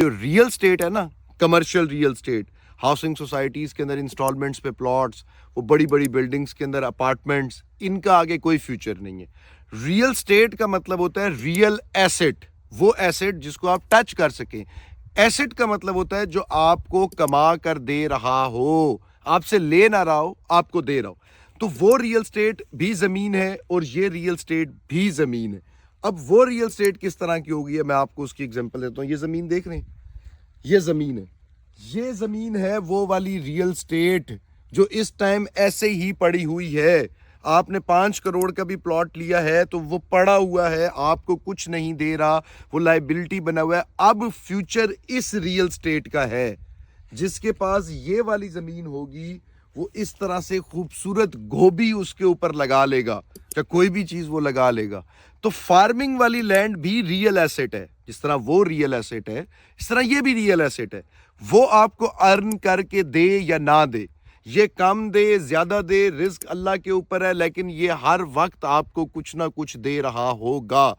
جو real estate ہے نا، commercial real estate, housing societies کے اندر انسٹالمنٹس پہ پلاٹس، وہ بڑی بڑی بلڈنگز کے اندر اپارٹمنٹس، ان کا آگے کوئی فیوچر نہیں ہے. ریئل اسٹیٹ کا مطلب ہوتا ہے ریئل ایسٹ، وہ ایسٹ جس کو آپ ٹچ کر سکیں. ایسٹ کا مطلب ہوتا ہے جو آپ کو کما کر دے رہا ہو، آپ سے لے نہ رہا ہو، آپ کو دے رہا ہو. تو وہ ریئل اسٹیٹ بھی زمین ہے اور یہ ریئل اسٹیٹ بھی زمین ہے. اب وہ ریئل اسٹیٹ کس طرح کی ہوگی ہے، میں آپ کو اس کی اگزامپل دیتا ہوں. یہ زمین دیکھ رہے ہیں، یہ زمین ہے، یہ زمین ہے وہ والی ریئل اسٹیٹ جو اس ٹائم ایسے ہی پڑی ہوئی ہے. آپ نے 5 کروڑ کا بھی پلاٹ لیا ہے تو وہ پڑا ہوا ہے، آپ کو کچھ نہیں دے رہا، وہ لائبلٹی بنا ہوا ہے. اب فیوچر اس ریئل اسٹیٹ کا ہے. جس کے پاس یہ والی زمین ہوگی وہ اس طرح سے خوبصورت گوبھی اس کے اوپر لگا لے گا یا کوئی بھی چیز وہ لگا لے گا. تو فارمنگ والی لینڈ بھی ریئل ایسٹ ہے. جس طرح وہ ریئل ایسٹ ہے اس طرح یہ بھی ریئل ایسٹ ہے. وہ آپ کو ارن کر کے دے یا نہ دے، یہ کم دے زیادہ دے، رزق اللہ کے اوپر ہے، لیکن یہ ہر وقت آپ کو کچھ نہ کچھ دے رہا ہوگا.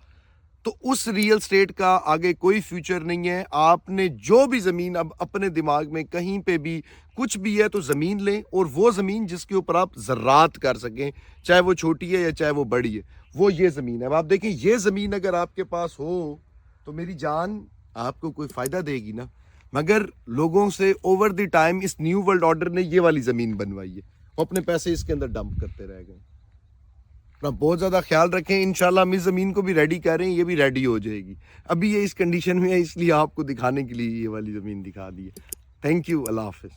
تو اس ریئل اسٹیٹ کا آگے کوئی فیوچر نہیں ہے. آپ نے جو بھی زمین اب اپنے دماغ میں کہیں پہ بھی کچھ بھی ہے تو زمین لیں، اور وہ زمین جس کے اوپر آپ زراعت کر سکیں، چاہے وہ چھوٹی ہے یا چاہے وہ بڑی ہے، وہ یہ زمین ہے. اب آپ دیکھیں یہ زمین اگر آپ کے پاس ہو تو میری جان آپ کو کوئی فائدہ دے گی نا. مگر لوگوں سے اوور دی ٹائم اس نیو ورلڈ آرڈر نے یہ والی زمین بنوائی ہے، وہ اپنے پیسے اس کے اندر ڈمپ کرتے رہ گئے. اپنا بہت زیادہ خیال رکھیں. انشاءاللہ ہم اس زمین کو بھی ریڈی کر رہے ہیں، یہ بھی ریڈی ہو جائے گی. ابھی یہ اس کنڈیشن میں ہے، اس لیے آپ کو دکھانے کے لیے یہ والی زمین دکھا دی ہے. تھینک یو، اللہ حافظ.